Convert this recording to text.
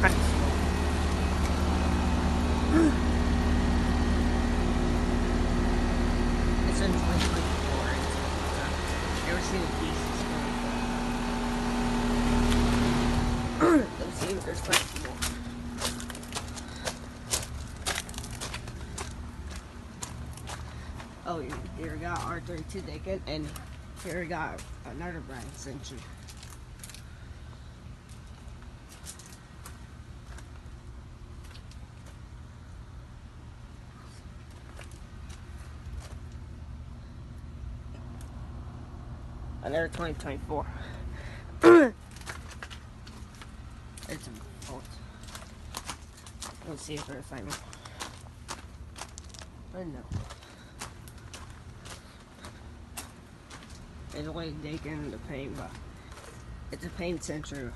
Kind of slow. It's in 2024. You ever seen a piece of let's see if there's like more. Oh, here we got R32 Daikin, and here we got another Bryant Sentry. Another 2024. It's a bolt. Let's see if there's any. But no. It's only Daikin the Payne, but it's a Payne Sentry.